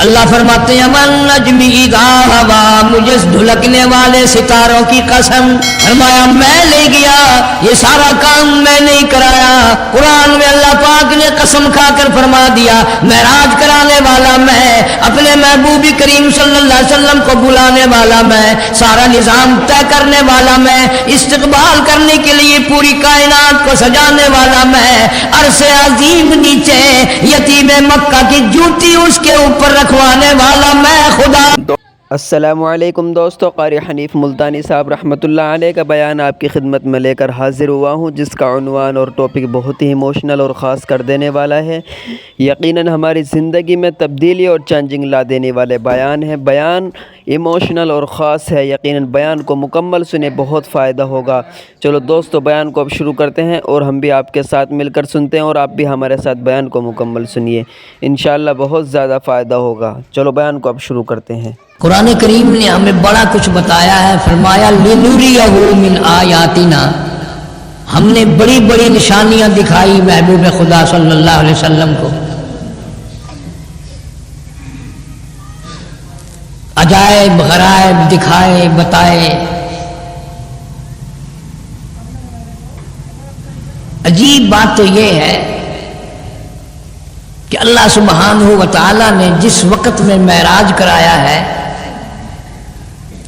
اللہ فرماتے ہیں من نجم اذا ہوا، مجھے دھلکنے والے ستاروں کی قسم، فرمایا میں لے گیا، یہ سارا کام میں نہیں کرایا۔ قرآن میں اللہ پاک نے قسم کھا کر فرما دیا معراج کرانے والا میں، اپنے محبوب کریم صلی اللہ علیہ وسلم کو بلانے والا میں، سارا نظام طے کرنے والا میں، استقبال کرنے کے لیے پوری کائنات کو سجانے والا میں، عرش عظیم نیچے یتیم مکہ کی جوتی اس کے اوپر رکھوانے والا میں خدا۔ السلام علیکم دوستو، قاری حنیف ملتانی صاحب رحمۃ اللہ علیہ کا بیان آپ کی خدمت میں لے کر حاضر ہوا ہوں، جس کا عنوان اور ٹاپک بہت ہی ایموشنل اور خاص کر دینے والا ہے۔ یقیناً ہماری زندگی میں تبدیلی اور چینجنگ لا دینے والے بیان ہے۔ بیان ایموشنل اور خاص ہے، یقیناً بیان کو مکمل سنیں، بہت فائدہ ہوگا۔ چلو دوستو بیان کو اب شروع کرتے ہیں، اور ہم بھی آپ کے ساتھ مل کر سنتے ہیں، اور آپ بھی ہمارے ساتھ بیان کو مکمل سنیے، انشاءاللہ بہت زیادہ فائدہ ہوگا۔ چلو بیان کو اب شروع کرتے ہیں۔ قرآن کریم نے ہمیں بڑا کچھ بتایا ہے، فرمایا لِنُرِيَهُ مِنْ آیاتنا، ہم نے بڑی بڑی نشانیاں دکھائی محبوب خدا صلی اللہ علیہ وسلم کو، عجائب غرائب دکھائے بتائے۔ عجیب بات تو یہ ہے کہ اللہ سبحانہ و تعالیٰ نے جس وقت میں معراج کرایا ہے،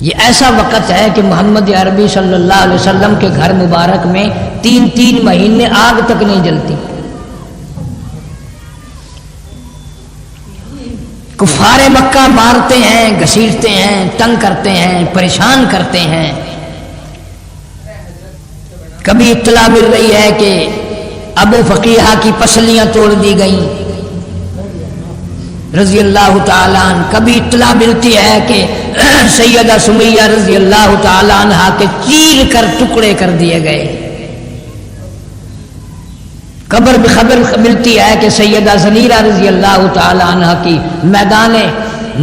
یہ ایسا وقت ہے کہ محمد عربی صلی اللہ علیہ وسلم کے گھر مبارک میں 3 مہینے آگ تک نہیں جلتی۔ کفار مکہ مارتے ہیں، گھسیٹتے ہیں، تنگ کرتے ہیں، پریشان کرتے ہیں۔ کبھی اطلاع مل رہی ہے کہ ابو فقیہہ کی پسلیاں توڑ دی گئیں رضی اللہ تعالیٰ عنہ، کبھی اطلاع ملتی ہے کہ سیدہ سمیہ رضی اللہ تعالیٰ عنہ کے چیر کر ٹکڑے کر دیے گئے۔ خبر ملتی ہے کہ سیدہ زنیرہ رضی اللہ تعالیٰ عنہ کی میدان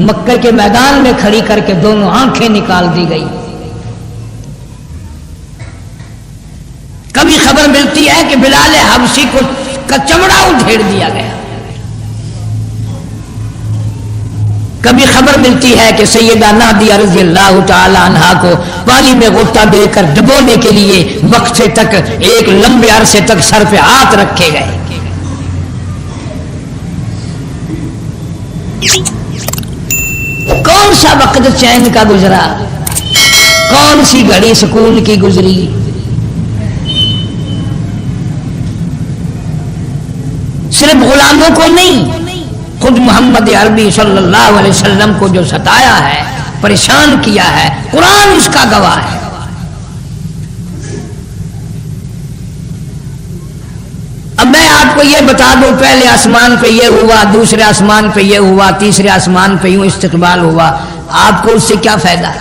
مکہ کے میدان میں کھڑی کر کے دونوں آنکھیں نکال دی گئی۔ کبھی خبر ملتی ہے کہ بلال حبشی کا چمڑا ادھیڑ دیا گیا۔ کبھی خبر ملتی ہے کہ سیدہ نادیہ رضی اللہ تعالی عنہا کو پانی میں غوطہ دے کر ڈبونے کے لیے وقفے تک، ایک لمبے عرصے تک سر پہ ہاتھ رکھے گئے۔ کون سا وقت چین کا گزرا، کون سی گھڑی سکون کی گزری۔ صرف غلاموں کو نہیں، خود محمد عربی صلی اللہ علیہ وسلم کو جو ستایا ہے، پریشان کیا ہے، قرآن اس کا گواہ ہے۔ اب میں آپ کو یہ بتا دوں، پہلے آسمان پہ یہ ہوا، دوسرے آسمان پہ یہ ہوا، تیسرے آسمان پہ یوں استقبال ہوا، آپ کو اس سے کیا فائدہ؟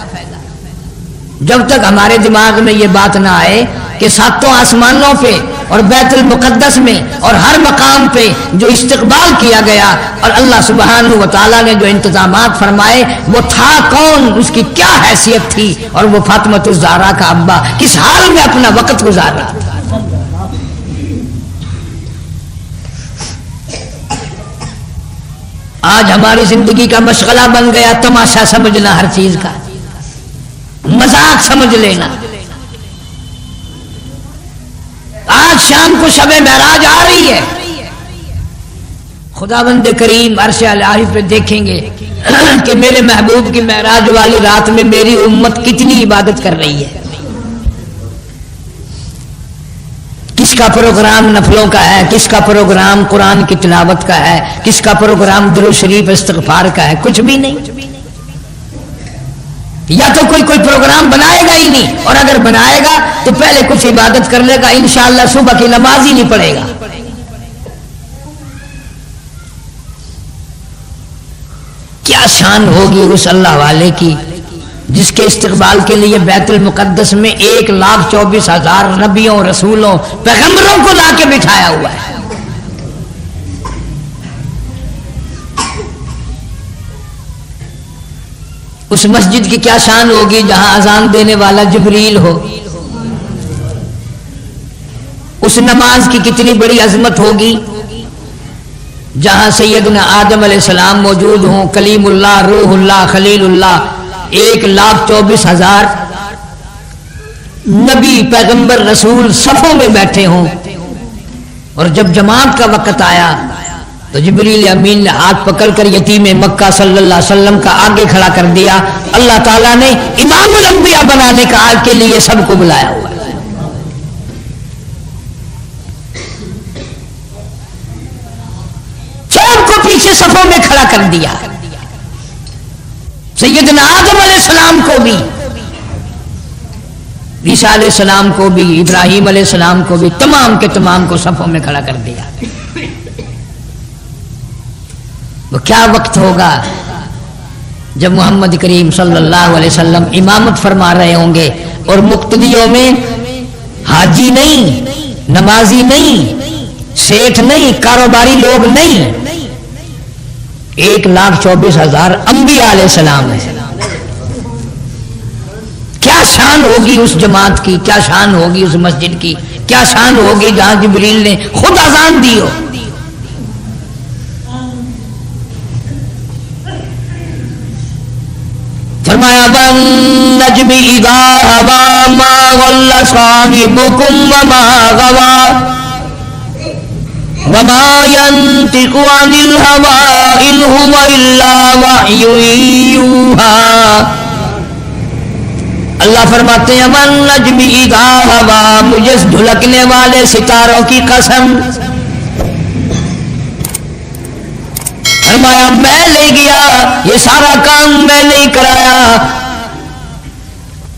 جب تک ہمارے دماغ میں یہ بات نہ آئے کہ 7 آسمانوں پہ اور بیت المقدس میں اور ہر مقام پہ جو استقبال کیا گیا اور اللہ سبحانہ و تعالیٰ نے جو انتظامات فرمائے، وہ تھا کون، اس کی کیا حیثیت تھی، اور وہ فاطمۃ الزہرا کا ابا کس حال میں اپنا وقت گزار رہا تھا۔ آج ہماری زندگی کا مشغلہ بن گیا تماشا سمجھنا، ہر چیز کا مذاق سمجھ لینا۔ آج شام کو شب معراج آ رہی ہے، خداوند کریم عرش العالی پہ دیکھیں گے کہ میرے محبوب کی معراج والی رات میں میری امت کتنی عبادت کر رہی ہے۔ کس کا پروگرام نفلوں کا ہے، کس کا پروگرام قرآن کی تلاوت کا ہے، کس کا پروگرام درود شریف استغفار کا ہے، کچھ بھی نہیں۔ یا تو کوئی پروگرام بنائے گا ہی نہیں، اور اگر بنائے گا تو پہلے کچھ عبادت کر لے گا، انشاءاللہ صبح کی نماز ہی نہیں پڑھے گا۔ کیا شان ہوگی اس اللہ والے کی جس کے استقبال کے لیے بیت المقدس میں 1,24,000 نبیوں، رسولوں، پیغمبروں کو لا کے بٹھایا ہوا ہے۔ اس مسجد کی کیا شان ہوگی جہاں اذان دینے والا جبریل ہو، اس نماز کی کتنی بڑی عظمت ہوگی جہاں سیدنا آدم علیہ السلام موجود ہوں، کلیم اللہ، روح اللہ، خلیل اللہ، 1,24,000 نبی پیغمبر رسول صفوں میں بیٹھے ہوں، اور جب جماعت کا وقت آیا تو جبریل امین نے ہاتھ پکڑ کر یتیم مکہ صلی اللہ علیہ وسلم کا آگے کھڑا کر دیا۔ اللہ تعالیٰ نے امام الانبیاء بنانے کا آج کے لیے سب کو بلایا ہوا ہے۔ سب کو پیچھے صفوں میں کھڑا کر دیا، سیدنا آدم علیہ السلام کو بھی، عیسیٰ علیہ السلام کو بھی، ابراہیم علیہ السلام کو بھی، تمام کے تمام کو صفوں میں کھڑا کر دیا۔ وہ کیا وقت ہوگا جب محمد کریم صلی اللہ علیہ وسلم امامت فرما رہے ہوں گے اور مقتدیوں میں حاجی نہیں، نمازی نہیں، سیٹھ نہیں، کاروباری لوگ نہیں، 1,24,000 انبیاء علیہ السلام ہے۔ کیا شان ہوگی اس جماعت کی، کیا شان ہوگی اس مسجد کی، کیا شان ہوگی جہاں جبریل نے خود اذان دی ہو۔ فرمایا وَالنَّجْمِ إِذَا هَوَىٰ مَا ضَلَّ صَاحِبُكُمْ وَمَا غَوَىٰ وَمَا يَنطِقُ عَنِ الْهَوَىٰ إِنْ هُوَ إِلَّا وَحْيٌ يُوحَىٰ۔ اللہ فرماتے ہیں وَالنَّجْمِ إِذَا هَوَىٰ، مجھے دھلکنے والے ستاروں کی قسم، فرمایا میں لے گیا، یہ سارا کام میں نہیں کرایا۔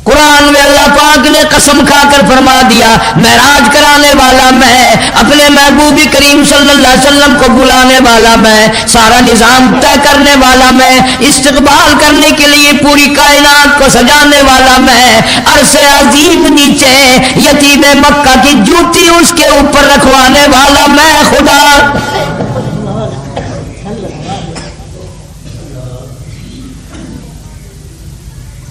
قرآن میں اللہ پاک نے قسم کھا کر فرما دیا معراج کرانے والا میں، اپنے محبوب کریم صلی اللہ علیہ وسلم کو بلانے والا میں، سارا نظام طے کرنے والا میں، استقبال کرنے کے لیے پوری کائنات کو سجانے والا میں، عرش عظیم نیچے یتیم مکہ کی جوتی اس کے اوپر رکھوانے والا میں خدا۔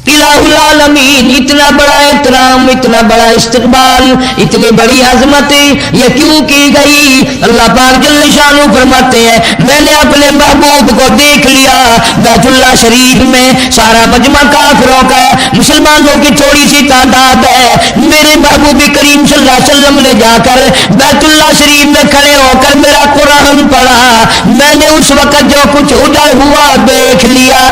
الہ العالمین، اتنا بڑا احترام، اتنا بڑا استقبال، اتنی بڑی عظمت یہ کیوں کی گئی؟ اللہ پاک جل شانہ فرماتے ہیں میں نے اپنے محبوب کو دیکھ لیا بیت اللہ شریف میں، سارا مجمع کافروں کا، مسلمانوں کی تھوڑی سی تعداد ہے، میرے محبوب کریم صلی اللہ علیہ وسلم نے جا کر بیت اللہ شریف میں کھڑے ہو کر میرا قرآن پڑھا، میں نے اس وقت جو کچھ ادھر ہوا دیکھ لیا۔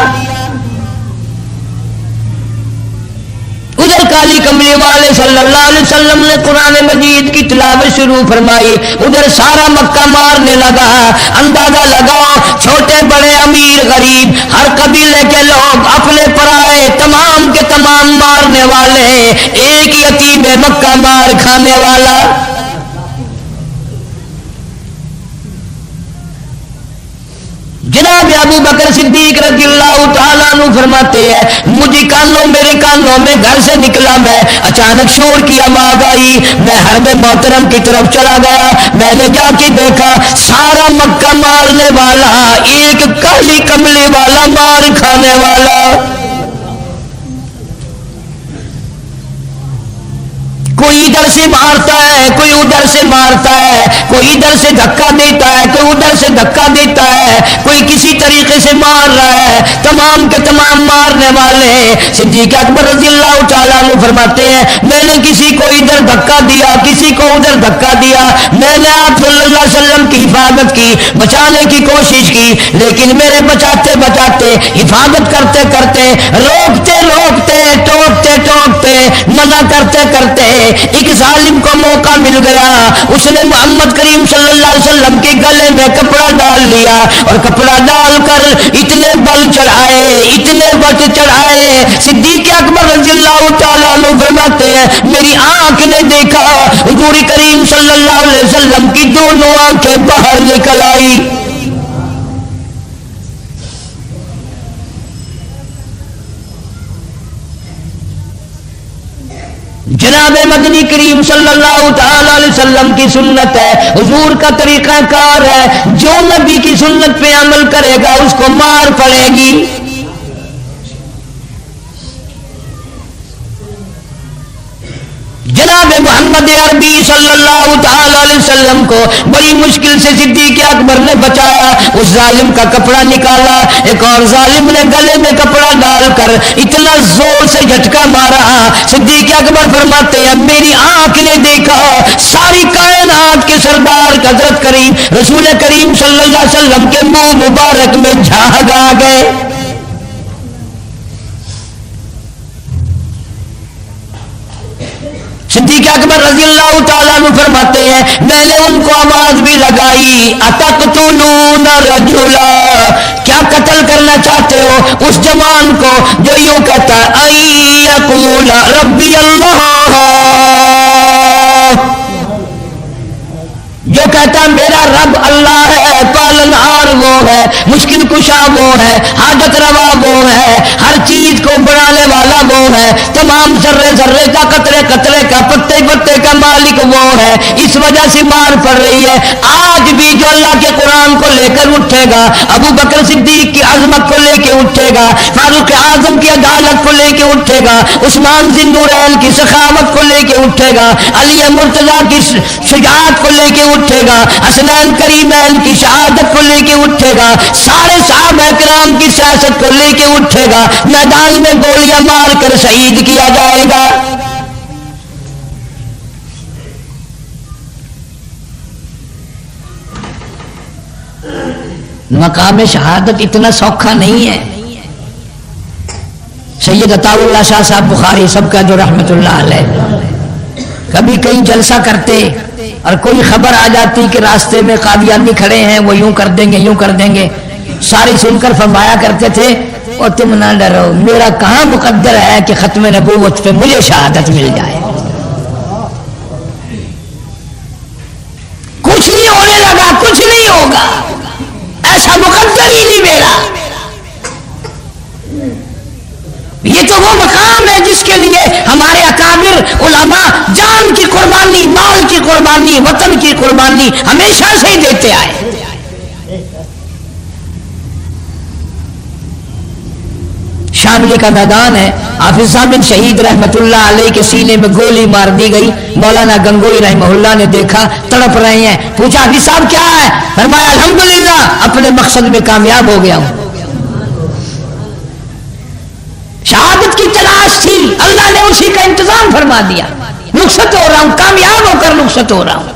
ادھر کالی کملی والے صلی اللہ علیہ وسلم نے قرآن مجید کی تلاوت شروع فرمائی، ادھر سارا مکہ مارنے لگا۔ اندازہ لگاؤ چھوٹے بڑے امیر غریب ہر قبیلے کے لوگ اپنے پرائے تمام کے تمام مارنے والے، ایک یتیم مکہ مار کھانے والا۔ جناب ابو بکر صدیق رضی اللہ تعالیٰ عنہ فرماتے ہیں مجھے میرے کانوں میں گھر سے نکلا، میں اچانک شور کی آواز آئی، میں حرم محترم کی طرف چلا گیا، میں نے جا کے دیکھا سارا مکہ مارنے والا ایک کالی کملی والا مار کھانے والا۔ کوئی ادھر سے مارتا ہے، کوئی ادھر سے مارتا ہے، کوئی ادھر سے دھکا دیتا ہے، کوئی ادھر سے دھکا دیتا ہے، کوئی کسی طریقے سے مار رہا ہے، تمام کے تمام مارنے والے۔ صدیق اکبر رضی اللہ تعالیٰ عنہ فرماتے ہیں میں نے کسی کو ادھر دھکا دیا، کسی کو ادھر دھکا دیا، میں نے آپ صلی اللہ علیہ وسلم کی حفاظت کی، بچانے کی کوشش کی، لیکن میرے بچاتے بچاتے، حفاظت کرتے کرتے، روکتے روکتے، ٹوکتے ٹوکتے، منع کرتے کرتے ایک ظالم کو موقع مل گیا، اس نے محمد کریم صلی اللہ علیہ وسلم کے گلے میں کپڑا ڈال لیا، اور کپڑا ڈال کر اتنے بل چڑھائے، اتنے بت چڑھائے، صدیق اکبر رضی اللہ تعالیٰ عنہ فرماتے ہیں میری آنکھ نے دیکھا حضور کریم صلی اللہ علیہ وسلم کی دونوں آنکھیں باہر نکل آئی۔ جناب مدنی کریم صلی اللہ تعالی علیہ وسلم کی سنت ہے، حضور کا طریقہ کار ہے، جو نبی کی سنت پہ عمل کرے گا اس کو مار پڑے گی۔ جناب محمد محمد عربی صلی اللہ تعالی علیہ وسلم کو بڑی مشکل سے صدیق اکبر نے بچایا. اس ظالم کا کپڑا نکالا, ایک اور ظالم نے گلے میں کپڑا ڈال کر اتنا زور سے جھٹکا مارا. صدیق اکبر فرماتے ہیں میری آنکھ نے دیکھا ساری کائنات کے سردار حضرت کریم رسول کریم صلی اللہ علیہ وسلم کے منہ مبارک میں جھاگ آ گئے. صدیق اکبر رضی اللہ تعالیٰ عنہ فرماتے ہیں میں نے ان کو آواز بھی لگائی اتقتلون رجلا, کیا قتل کرنا چاہتے ہو اس جوان کو جو یوں کہتا ای یقول ربی اللہ, جو کہتا میرا رب اللہ ہے, پالنہار وہ ہے, مشکل کشا وہ ہے, حاجت روا وہ ہے, ہر چیز کو بڑھانے والا وہ ہے, تمام ذرے ذرے کا قطرے قطرے کا پتے پتے کا مالک وہ ہے. اس وجہ سے مار پڑ رہی ہے. آج بھی جو اللہ کے قرآن کو لے کر اٹھے گا, ابو بکر صدیق کی عظمت کو لے کے اٹھے گا, فاروق اعظم کی عدالت کو لے کے اٹھے گا, عثمان ذی النورین کی سخاوت کو لے کے اٹھے گا, علی مرتضیٰ کی شجاعت کو لے کے اٹھے گا, حسنین کریمین کی شہادت کو لے کے اٹھے گا, سارے صحابہ کرام کی سیاست کو لے کے اٹھے گا, میدان میں گولیاں مار کر شہید کیا جائے گا. مقام شہادت اتنا سوکھا نہیں ہے. سید عطا اللہ شاہ صاحب بخاری سب کا جو رحمت اللہ علیہ کبھی کہیں جلسہ کرتے اور کوئی خبر آ جاتی کہ راستے میں قادیانی کھڑے ہیں, وہ یوں کر دیں گے یوں کر دیں گے, ساری سن کر فرمایا کرتے تھے اور تم نہ ڈرو, میرا کہاں مقدر ہے کہ ختم نبوت پہ مجھے شہادت مل جائے. کچھ نہیں ہونے لگا, کچھ نہیں ہوگا, ایسا مقدر ہی نہیں میرا. یہ تو وہ مقام ہے جس کے لیے ہمارے اکابر علماء جان کی قربانی, مال کی قربانی, وطن کی قربانی ہمیشہ سے ہی دیتے آئے. شاملی کا میدان ہے, حافظ صاحب بن شہید رحمت اللہ علیہ کے سینے میں گولی مار دی گئی. مولانا گنگوئی رحمہ اللہ نے دیکھا تڑپ رہے ہیں, پوچھا حافظ صاحب کیا ہے؟ فرمایا الحمدللہ اپنے مقصد میں کامیاب ہو گیا ہوں. شہادت کی تلاش تھی, اللہ نے اسی کا انتظام فرما دیا. رخصت ہو رہا ہوں, کامیاب ہو کر رخصت ہو رہا ہوں.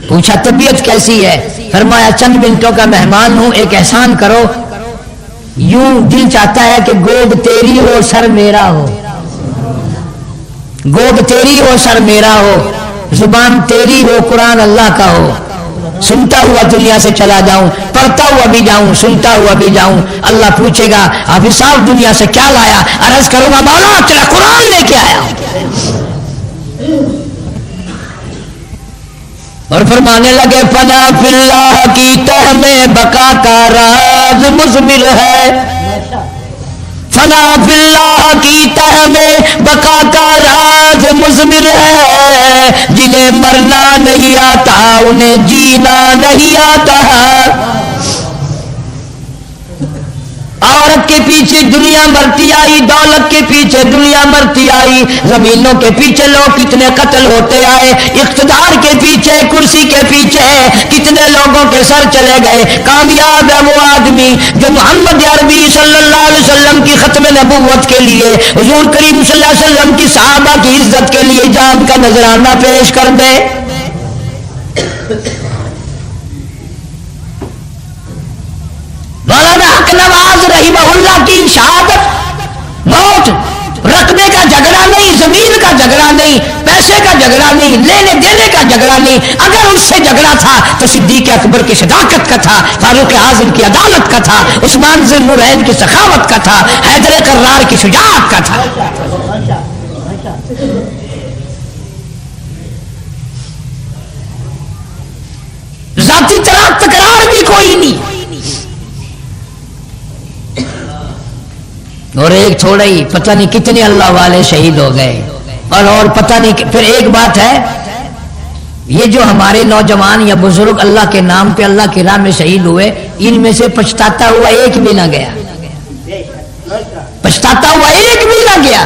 پوچھا طبیعت کیسی ہے؟ فرمایا چند منٹوں کا مہمان ہوں, ایک احسان کرو, یوں دل چاہتا ہے کہ گود تیری ہو سر میرا ہو, گود تیری ہو سر میرا ہو, زبان تیری ہو قرآن اللہ کا ہو, سنتا ہوا دنیا سے چلا جاؤں, پڑھتا ہوا بھی جاؤں, سنتا ہوا بھی جاؤں. اللہ پوچھے گا حافظ صاحب دنیا سے کیا لایا؟ عرض کروں گا مولا تیرا قرآن لے کے آیا ہوں. اور فرمانے لگے فنا فی اللہ کی تہ میں بقا کا راز مضمر ہے, فنا فی اللہ کی تہ میں بقا کا راز مضمر ہے, جنہیں مرنا نہیں آتا انہیں جینا نہیں آتا. عورت کے پیچھے دنیا مرتی آئی, دولت کے پیچھے دنیا مرتی آئی, زمینوں کے پیچھے لوگ کتنے قتل ہوتے آئے, اقتدار کے پیچھے کرسی کے پیچھے کتنے لوگوں کے سر چلے گئے. کامیاب ہے وہ آدمی جو محمد عربی صلی اللہ علیہ وسلم کی ختم نبوت کے لیے, حضور کریم صلی اللہ علیہ وسلم کی صحابہ کی عزت کے لیے جان کا نذرانہ پیش کر دے. مولانا حق نواز رحمہ اللہ کی شہادت موت رقبے کا جھگڑا نہیں, زمین کا جھگڑا نہیں, پیسے کا جھگڑا نہیں, لینے دینے کا جھگڑا نہیں. اگر اس سے جھگڑا تھا تو صدیق اکبر کی صداقت کا تھا, فاروق اعظم کی عدالت کا تھا, عثمان ذی النورین کی سخاوت کا تھا, حیدر کرار کی شجاعت کا تھا. ذاتی تکرار بھی کوئی نہیں. اور ایک تھوڑا ہی پتہ نہیں کتنے اللہ والے شہید ہو گئے, اور پتہ نہیں. پھر ایک بات ہے, یہ جو ہمارے نوجوان یا بزرگ اللہ کے نام پہ اللہ کی راہ میں شہید ہوئے, ان میں سے پچھتاتا ہوا ایک بھی نہ گیا, پچھتاتا ہوا ایک بھی نہ گیا.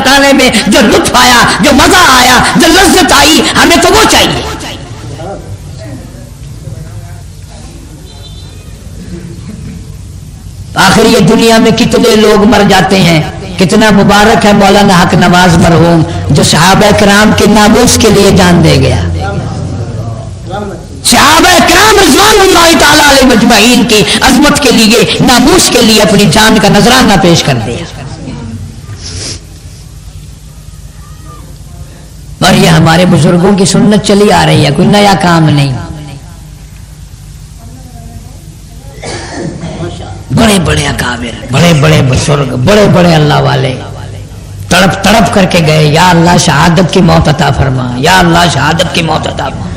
پکانے میں جو لطف آیا، جو مزہ آیا، جو لذت آئی، ہمیں تو وہ چاہیے۔ آخر یہ دنیا میں کتنے لوگ مر جاتے ہیں، کتنا مبارک ہے مولانا حق نواز مرحوم جو صحابہ کرام کے ناموس کے لیے جان دے گیا۔ صحابہ کرام رضوان اللہ تعالی علیہ مجمعین کی عظمت کے لیے، ناموس کے لیے اپنی جان کا نذرانہ پیش کر دیا۔ اور یہ ہمارے بزرگوں کی سنت چلی آ رہی ہے، کوئی نیا کام نہیں۔ بڑے بڑے اکابر، بڑے بڑے بزرگ، بڑے بڑے اللہ والے تڑپ تڑپ کر کے گئے، یا اللہ شہادت کی موت عطا فرما، یا اللہ شہادت کی موت عطا فرما۔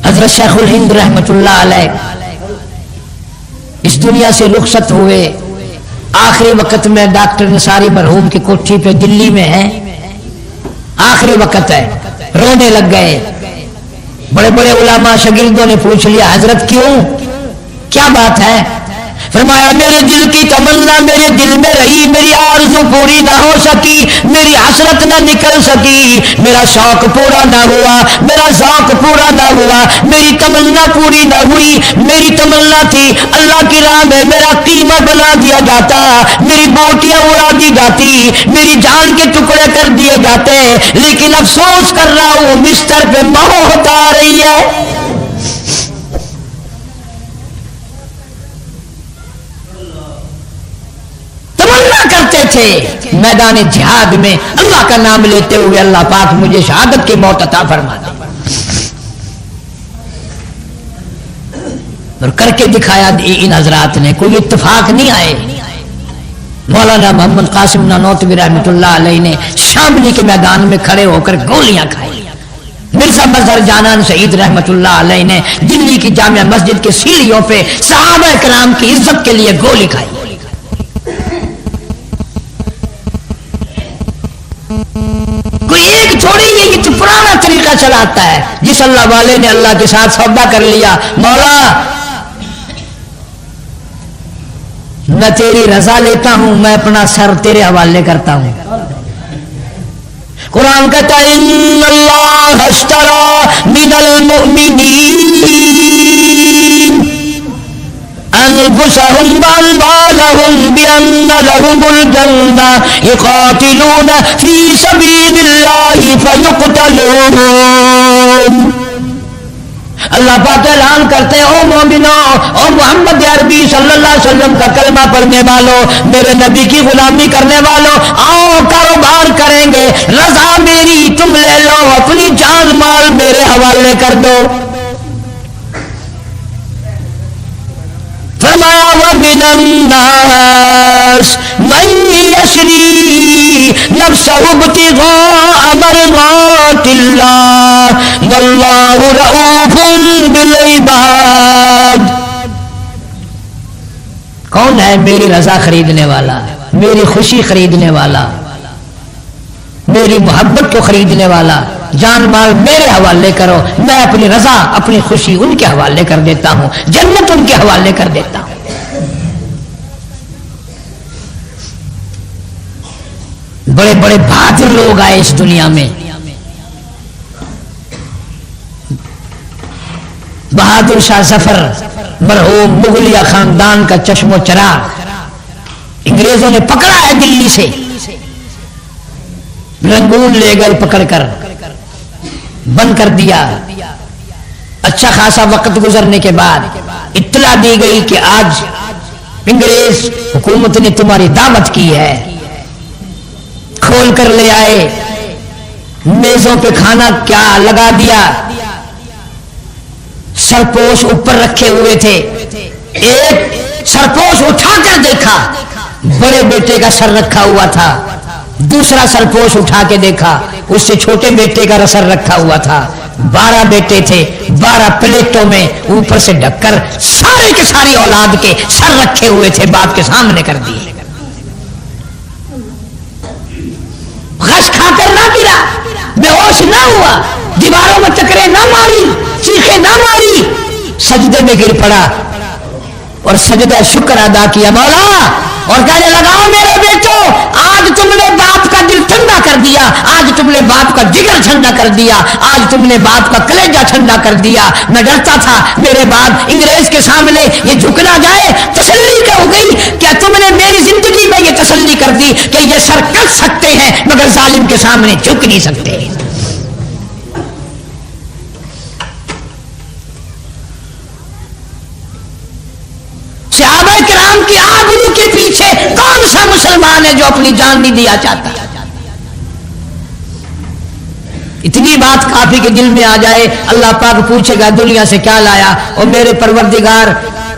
حضرت شیخ الہند رحمت اللہ علیہ اس دنیا سے رخصت ہوئے، آخری وقت میں ڈاکٹر نصاری مرحوم کی کوٹھی پہ دلی میں ہیں، آخری وقت ہے، رونے لگ گئے۔ بڑے بڑے علماء شاگردوں نے پوچھ لیا حضرت کیوں، کیا بات ہے؟ فرمایا میرے دل کی تمنا میرے دل میں رہی، میری آرزو پوری نہ ہو سکی، میری حسرت نہ نکل سکی، میرا شوق پورا نہ ہوا، میرا ذوق پورا نہ ہوا، میری تمنا پوری نہ ہوئی۔ میری تمنا تھی اللہ کی راہ میں میرا قیمہ بنا دیا جاتا، میری بوٹیاں اڑا دی جاتی، میری جان کے ٹکڑے کر دیے جاتے، لیکن افسوس کر رہا ہوں بستر پہ موت آ رہی ہے۔ کرتے تھے میدان جہاد میں اللہ کا نام لیتے ہوئے اللہ پاک مجھے شہادت کی موت عطا فرما دے، اور کر کے دکھایا ان حضرات نے، کوئی اتفاق نہیں آئے۔ مولانا محمد قاسم نانوتوی رحمۃ اللہ علیہ نے شاملی کے میدان میں کھڑے ہو کر گولیاں کھائی، مرزا مظہر جانان شہید رحمۃ اللہ علیہ نے دلی کی جامع مسجد کے سیڑھیوں پہ صحابہ کرام کی عزت کے لیے گولی کھائی۔ کوئی ایک تھوڑی یہ تو پرانا طریقہ چلاتا ہے، جس اللہ والے نے اللہ کے ساتھ سودا کر لیا، مولا میں تیری رضا لیتا ہوں، میں اپنا سر تیرے حوالے کرتا ہوں۔ قرآن کہتا ہے ان اللہ اشتری من المؤمنین انفسهم واموالهم بان لهم الجنہ یقاتلون فی سبیل اللہ فیقتلون۔ اللہ پاک اعلان کرتے ہیں او مومنوں، او محمد عربی صلی اللہ علیہ وسلم کا کلمہ پڑھنے والوں، میرے نبی کی غلامی کرنے والوں، آؤ کاروبار کریں گے، رضا میری تم لے لو، اپنی جان مال میرے حوالے کر دو۔ فرمایا وَمِنَ النَّاسِ مَن يَشْرِي نَفْسَهُ ابْتِغَاءَ مَرْضَاتِ اللَّهِ وَاللَّهُ رَءُوفٌ بِالْعِبَادِ۔ کون ہے میری رضا خریدنے والا، میری خوشی خریدنے والا، میری محبت کو خریدنے والا؟ جان مال میرے حوالے کرو، میں اپنی رضا اپنی خوشی ان کے حوالے کر دیتا ہوں، جنت ان کے حوالے کر دیتا ہوں۔ بڑے بڑے بہادر لوگ آئے اس دنیا میں، بہادر شاہ ظفر مرحوم مغلیہ خاندان کا چشم و چراغ انگریزوں نے پکڑا ہے دلی سے، رنگون لے گئے پکڑ کر بند کر دیا۔ اچھا خاصا وقت گزرنے کے بعد اطلاع دی گئی کہ آج انگریز حکومت نے تمہاری دعوت کی ہے، کھول کر لے آئے، میزوں پہ کھانا کیا لگا دیا، سرپوش اوپر رکھے ہوئے تھے، ایک سرپوش اٹھا کر دیکھا بڑے بیٹے کا سر رکھا ہوا تھا، دوسرا سرپوش اٹھا کے دیکھا اس سے چھوٹے بیٹے کا سر رکھا ہوا تھا، 12 بیٹے تھے، 12 پلیٹوں میں اوپر سے ڈھک کر سارے کے ساری اولاد کے سر رکھے ہوئے تھے، باپ کے سامنے کر دیے۔ غش کھا کر نہ گرا، بے ہوش نہ ہوا، دیواروں میں چکریں نہ ماری، چیخیں نہ ماری، سجدے میں گر پڑا اور سجدہ شکر ادا کیا مولا، اور کہنے لگا میرے بیٹو آج تم دیا, آج تم نے باپ کا جگر ٹھنڈا کر دیا, آج تم نے باپ کا کلیجہ ٹھنڈا کر دیا. میں ڈرتا تھا میرے باپ انگریز کے سامنے یہ جھک نہ جائے. تسلی کیا ہو گئی؟ کیا تم نے میری زندگی میں یہ تسلی کر دی کہ یہ سر کٹ سکتے ہیں مگر ظالم کے سامنے جھک نہیں سکتے. صحابہ کرام کی آبرو کے پیچھے کون سا مسلمان ہے جو اپنی جان نہیں دیا چاہتا؟ اتنی بات کافی کے دل میں آ جائے. اللہ پاک پوچھے گا دنیا سے کیا لایا؟ اور میرے پروردگار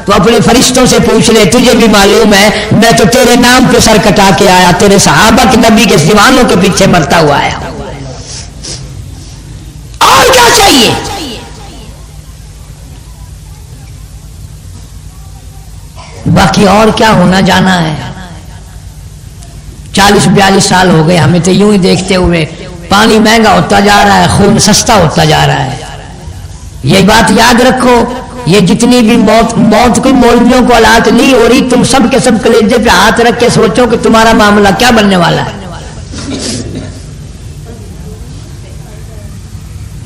تو اپنے فرشتوں سے پوچھ لے, تجھے بھی معلوم ہے میں تو تیرے نام پہ سر کٹا کے آیا, تیرے صحابہ کے نبی کے دیوانوں کے پیچھے مرتا ہوا آیا. اور کیا چاہیے؟ باقی اور کیا ہونا جانا ہے. 40-42 سال ہو گئے ہمیں تو یوں ہی دیکھتے ہوئے. پانی مہنگا ہوتا جا رہا ہے, خون سستا ہوتا جا رہا ہے. یہ بات یاد رکھو, یہ جتنی بھی موت کوئی مولویوں کو ہلاک نہیں ہو رہی. تم سب کے سب کلیجے پہ ہاتھ رکھ کے سوچو کہ تمہارا معاملہ کیا بننے والا ہے.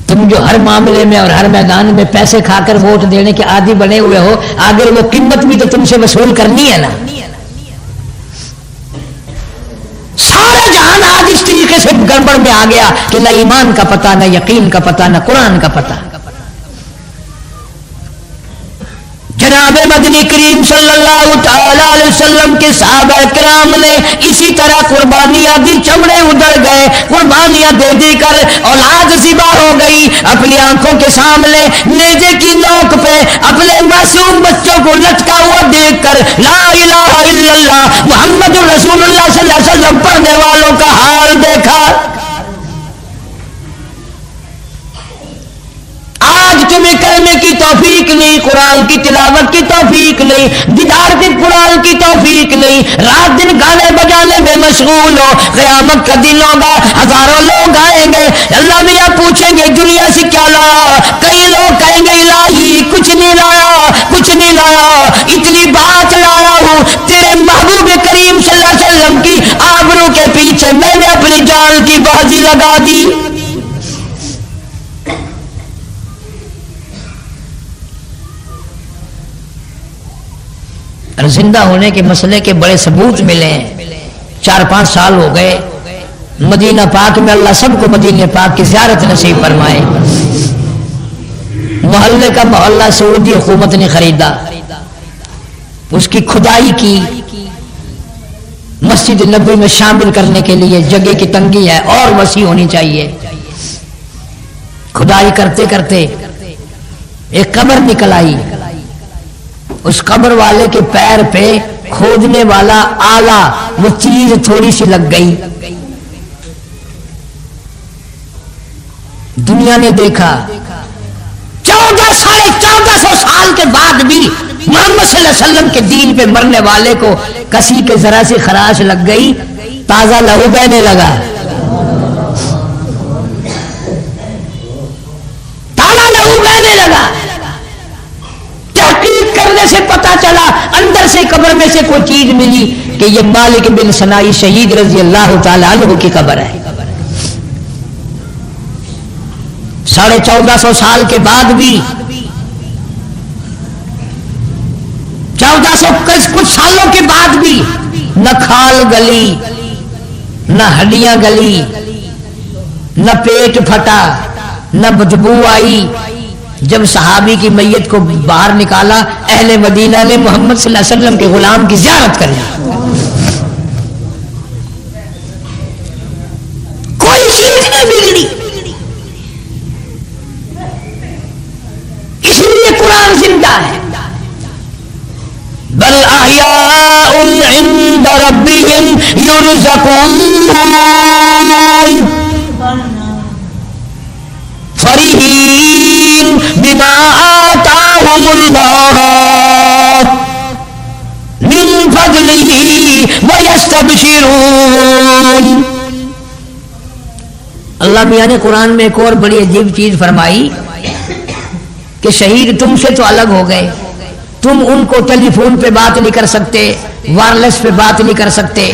تم جو ہر معاملے میں اور ہر میدان میں پیسے کھا کر ووٹ دینے کے عادی بنے ہوئے ہو, آگے وہ قیمت بھی تو تم سے وصول کرنی ہے نا. سارا جہان آج اس طریقے سے گڑبڑ میں آ گیا کہ نہ ایمان کا پتہ, نہ یقین کا پتہ, نہ قرآن کا پتہ. جناب مدنی کریم صلی اللہ تعالی علیہ وسلم کے صحابہ کرام نے اسی طرح قربانیاں دی, چمڑے ادھڑ گئے, قربانیاں دے دی کر اولاد ذبح ہو گئی. اپنی آنکھوں کے سامنے نیزے کی نوک پہ اپنے معصوم بچوں کو لٹکا ہوا دیکھ کر لا الہ الا اللہ محمد رسول اللہ صلی اللہ علیہ وسلم پڑھنے والوں کا حال دیکھا. آج تمہیں کرنے کی توفیق نہیں, قرآن کی تلاوت کی توفیق نہیں, دیدار کی قرآن کی توفیق نہیں, رات دن گانے بجانے میں مشغول ہو. قیامت کا دن ہوگا, ہزاروں لوگ آئیں گے, اللہ میاں پوچھیں گے دنیا سے کیا لایا؟ کئی لوگ کہیں گے الہی کچھ نہیں لایا, کچھ نہیں لایا, اتنی بات لایا ہوں تیرے محبوب کریم صلی اللہ علیہ وسلم کی آبرو کے پیچھے میں نے اپنی جان کی بازی لگا دی. زندہ ہونے کے مسئلے کے بڑے ثبوت ملے ہیں. 4-5 سال ہو گئے مدینہ پاک میں, اللہ سب کو مدینہ پاک کی زیارت نصیب فرمائے. محلے کا محلہ سعودی حکومت نے خریدا, اس کی کھدائی کی, مسجد نبوی میں شامل کرنے کے لیے جگہ کی تنگی ہے اور وسیع ہونی چاہیے. کھدائی کرتے کرتے ایک قبر نکل آئی. اس قبر والے کے پیر پہ کھودنے والا آلہ وہ چیز تھوڑی سی لگ گئی. دنیا نے دیکھا 1400 سال کے بعد بھی محمد صلی اللہ علیہ وسلم کے دین پہ مرنے والے کو کسی کے ذرا سی خراش لگ گئی, تازہ لہو بہنے لگا, تازہ لہو بہنے لگا. تحقیق کرنے سے پتا چلا اندر سے قبر میں سے کوئی چیز ملی کہ یہ مالک بن سنائی شہید رضی اللہ تعالی عنہ کی قبر ہے. 1450 سال کے بعد بھی, 1400 کچھ سالوں کے بعد بھی نہ کھال گلی, نہ ہڈیاں گلی, نہ پیٹ پھٹا, نہ بدبو آئی. جب صحابی کی میت کو باہر نکالا, اہل مدینہ نے محمد صلی اللہ علیہ وسلم کے غلام کی زیارت کر لی. کوئی چیز نہیں بگڑی. اس لیے قرآن زندہ ہے. بل احیاء عند ربهم يرزقون فرحین بما آتاهم اللہ من فضلہ ویستبشرون. اللہ میاں نے قرآن میں ایک اور بڑی عجیب چیز فرمائی کہ شہید تم سے تو الگ ہو گئے, تم ان کو ٹیلی فون پہ بات نہیں کر سکتے, وائرلیس پہ بات نہیں کر سکتے,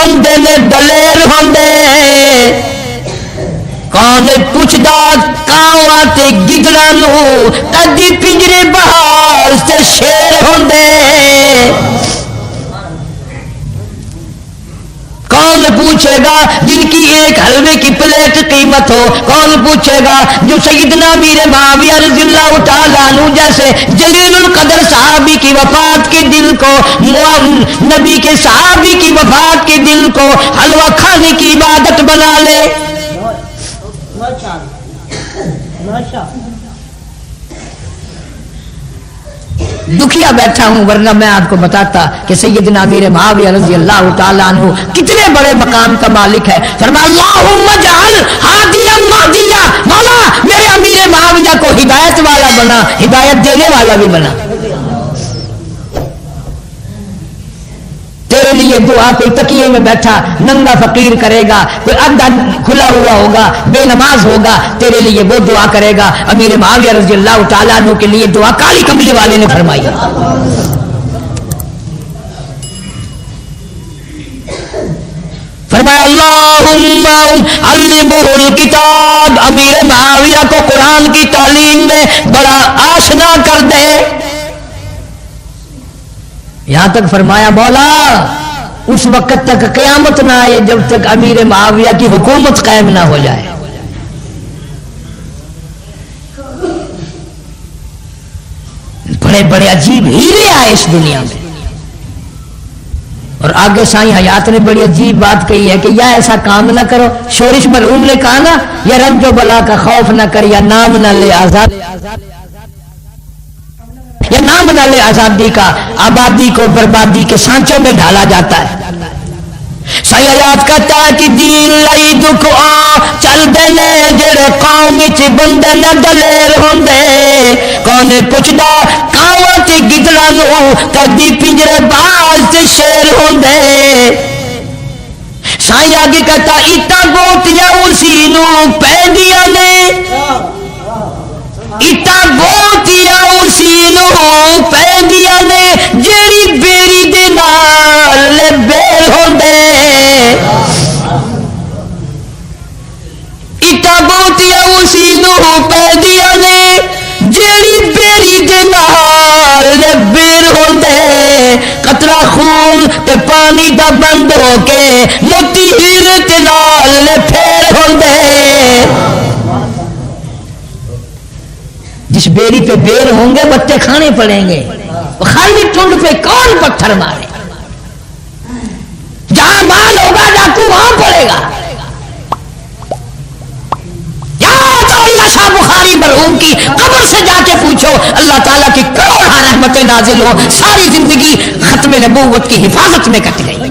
بندے نے دلیر ہوندے کون پوچھدا کاواں تے گدڑاں نوں کدی پنجرے بہار تے شیر ہوندے کون پوچھے گا جن کی ایک حلوے کی پلیٹ قیمت ہو کون پوچھے گا جو سیدنا امیر معاویہ رضی اللہ تعالیٰ عنہ جیسے جلیل القدر صحابی کی وفات کے دن کو نبی کے صحابی کی وفات کے دن کو حلوہ کھانے کی عبادت بنا لے دکھیا بیٹھا ہوں ورنہ میں آپ کو بتاتا کہ سیدنا امیر معاویہ رضی اللہ تعالیٰ عنہ کتنے بڑے مقام کا مالک ہے فرمایا اللہم اجعل ہادیا مہدیا مولا میرے امیر معاویہ کو ہدایت والا بنا ہدایت دینے والا بھی بنا تیرے لیے دعا کوئی تکیے میں بیٹھا ننگا فقیر کرے گا کوئی اندھا کھلا ہوا ہوگا بے نماز ہوگا تیرے لیے وہ دعا کرے گا امیر معاویہ رضی اللہ تعالیٰ عنہ کے لیے دعا کالی کملی والے نے فرمائی فرمایا اللہم علمہ الکتاب امیر معاویہ کو قرآن کی تعلیم میں بڑا آشنا کر دے یہاں تک فرمایا مولا اس وقت تک قیامت نہ آئے جب تک امیر معاویہ کی حکومت قائم نہ ہو جائے بڑے بڑے عجیب ہیرے آئے اس دنیا میں اور آگے سائیں حیات نے بڑی عجیب بات کہی ہے کہ یا ایسا کام نہ کرو شورش مرحوم نے کہا نا یا رنج و بلا کا خوف نہ کر یا نام نہ لے آزاد یا نام نہ لے آزادی کا آبادی کو بربادی کے سانچوں میں ڈھالا جاتا ہے سیاد کہتا ہے کہ دین لائی دکھ آ چل دینے جڑے قوم وچ بندے نہ دلیر ہوندے کون پوچھدا کاواں تے گدڑاں نوں کدی پنجرے باز تے شیر ہوندے سائیں آگے کہتا اٹا گوتیاں اسی نوں پیندیاں نے اٹا گوتیاں اسی نوں پیندیاں نے جیڑی بیری دے نال بیر ہوندے اٹا گوتیاں اسی نوں پیندیاں نے جیڑی بیری دے نال بیر ہوندے قطرہ خون تے پانی دا بند ہو کے موتی ہیرے تے نال پھیر ہوندے جس بیری پہ بیر ہوں گے بچے کھانے پڑیں گے خالی ٹنڈ پہ کون پتھر مارے جہاں مال ہوگا ڈاکو وہاں پڑے گا اللہ شاہ بخاری مرحوم کی قبر سے جا کے پوچھو اللہ تعالیٰ کی کروڑ رحمتیں نازل ہو ساری زندگی ختم نبوت کی حفاظت میں کٹ گئی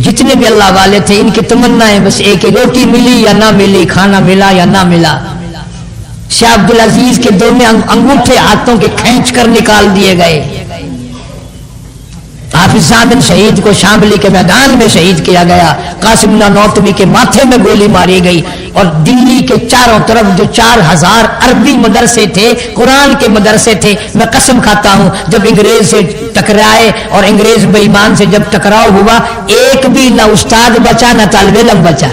جتنے بھی اللہ والے تھے ان کی تمنائیں بس ایک روٹی ملی یا نہ ملی کھانا ملا یا نہ ملا شاہ عبدالعزیز کے دو میں انگوٹھے ہاتھوں کے کھینچ کر نکال دیے گئے حافظ صاحب شہید کو شاملی کے میدان میں شہید کیا گیا قاسم نانوتوی کے ماتھے میں گولی ماری گئی اور دلی کے چاروں طرف جو 4000 عربی مدرسے تھے قرآن کے مدرسے تھے میں قسم کھاتا ہوں جب انگریز سے ٹکرائے اور انگریز بے ایمان سے جب ٹکراؤ ہوا ایک بھی نہ استاد بچا نہ طالب علم بچا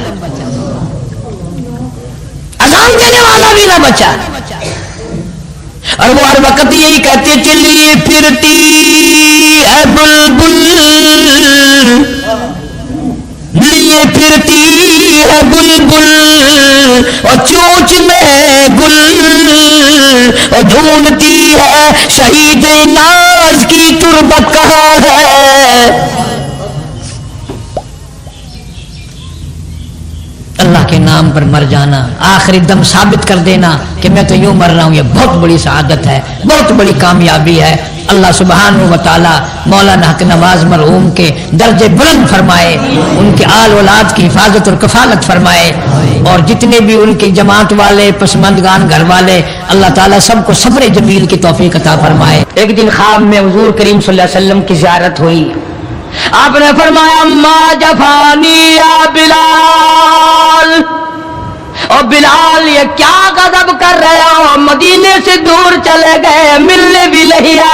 اذان دینے والا بھی نہ بچا اور وہ ہر وقت یہی کہتے چلی پھرتی ہے بلبل لیے پھرتی ہے بلبل اور چونچ میں گل اور ڈھونڈتی ہے شہید ناز کی تربت کہاں ہے اللہ کے نام پر مر جانا آخری دم ثابت کر دینا کہ میں تو یوں مر رہا ہوں یہ بہت بڑی سعادت ہے بہت بڑی کامیابی ہے اللہ سبحانہ و تعالی مولانا حق نواز مرحوم کے درجے بلند فرمائے ان کے آل اولاد کی حفاظت اور کفالت فرمائے اور جتنے بھی ان کی جماعت والے پسماندگان گھر والے اللہ تعالیٰ سب کو صبر جمیل کی توفیق عطا فرمائے ایک دن خواب میں حضور کریم صلی اللہ علیہ وسلم کی زیارت ہوئی آپ نے فرمایا ما جفانی یا بلال اور بلال یہ کیا غضب کر رہے ہو مدینے سے دور چلے گئے مل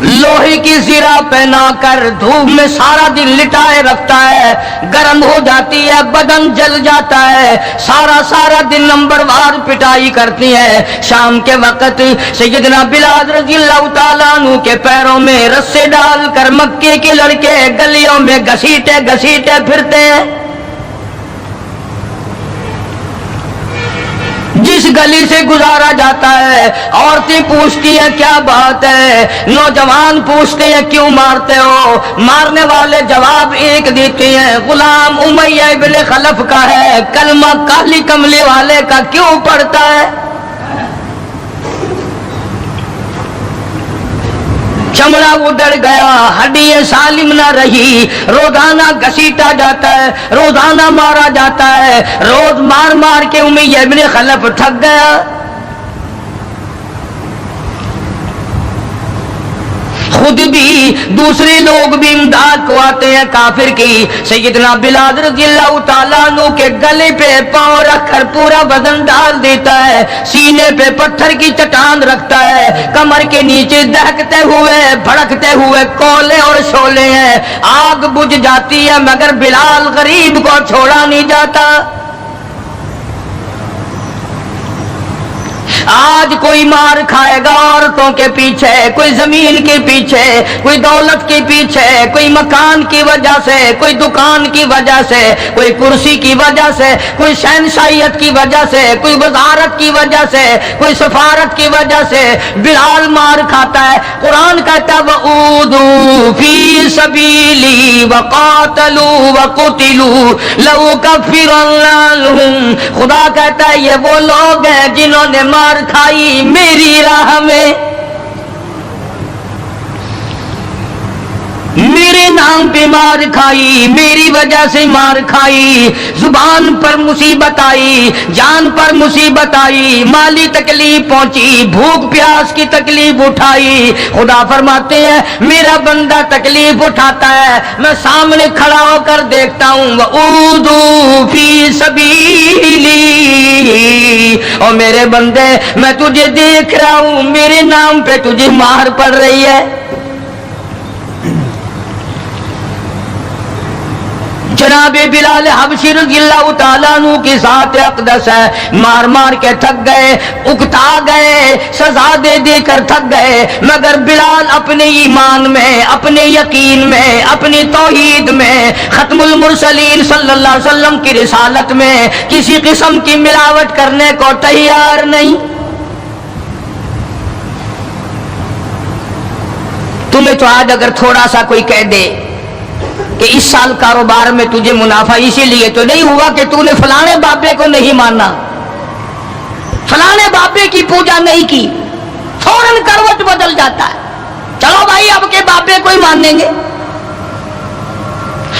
لوہے کی زرہ پہنا کر دھوپ میں سارا دن لٹائے رکھتا ہے، گرم ہو جاتی ہے، بدن جل جاتا ہے، سارا دن نمبر وار پٹائی کرتی ہے۔ شام کے وقت سیدنا بلال رضی اللہ تعالیٰ عنہ کے پیروں میں رسے ڈال کر مکے کے لڑکے گلیوں میں گھسیٹے پھرتے ہیں۔ جس گلی سے گزارا جاتا ہے عورتیں پوچھتی ہیں کیا بات ہے، نوجوان پوچھتے ہیں کیوں مارتے ہو، مارنے والے جواب ایک دیتے ہیں، غلام امیہ ابن خلف کا ہے، کلمہ کالی کملی والے کا کیوں پڑھتا ہے؟ چمڑا اڑ گیا، ہڈیاں سالم نہ رہی، روزانہ گھسیٹا جاتا ہے، روزانہ مارا جاتا ہے، روز مار کے امیہ ابن خلف تھک گیا۔ خود بھی دوسرے لوگ بھی امداد کو آتے ہیں کافر کی۔ سیدنا بلال رضی اللہ تعالیٰ عنہ کے گلے پہ پاؤں رکھ کر پورا بدن ڈال دیتا ہے، سینے پہ پتھر کی چٹان رکھتا ہے، کمر کے نیچے دہکتے ہوئے بھڑکتے ہوئے کولے اور شعلے ہیں، آگ بجھ جاتی ہے مگر بلال غریب کو چھوڑا نہیں جاتا۔ آج کوئی مار کھائے گا عورتوں کے پیچھے، کوئی زمین کے پیچھے، کوئی دولت کے پیچھے، کوئی مکان کی وجہ سے، کوئی دکان کی وجہ سے، کوئی کرسی کی وجہ سے، کوئی شہنشاہیت کی وجہ سے، کوئی وزارت کی وجہ سے، کوئی سفارت کی وجہ سے بلال مار کھاتا ہے۔ قرآن کہتا ہے وَأُوذُوا فِي سَبِيلِي وَقَاتَلُوا وَقُتِلُوا لَأُكَفِّرَنَّ عَنْهُمْ، خدا کہتا ہے یہ وہ لوگ ہیں جنہوں نے مار کھائی میری راہ میں، میرے نام پہ مار کھائی، میری وجہ سے مار کھائی، زبان پر مصیبت آئی، جان پر مصیبت آئی، مالی تکلیف پہنچی، بھوک پیاس کی تکلیف اٹھائی۔ خدا فرماتے ہیں میرا بندہ تکلیف اٹھاتا ہے، میں سامنے کھڑا ہو کر دیکھتا ہوں وَأُوذُوا فِي سَبِيلِي، اور میرے بندے میں تجھے دیکھ رہا ہوں، میرے نام پہ تجھے مار پڑ رہی ہے۔ جناب بلال حبشی رضی اللہ تعالیٰ عنہ کی ذات اقدس ہے، مار کے تھک گئے، اکتا گئے، سزا دے کر تھک گئے، مگر بلال اپنے ایمان میں، اپنے یقین میں، اپنی توحید میں، ختم المرسلین صلی اللہ علیہ وسلم کی رسالت میں کسی قسم کی ملاوٹ کرنے کو تیار نہیں۔ تمہیں تو آج اگر تھوڑا سا کوئی کہہ دے کہ اس سال کاروبار میں تجھے منافع اسی لیے تو نہیں ہوا کہ تو نے فلانے بابے کو نہیں مانا، فلانے بابے کی پوجا نہیں کی، فوراً کروٹ بدل جاتا ہے، چلو بھائی اب کے بابے کو ہی مانیں گے۔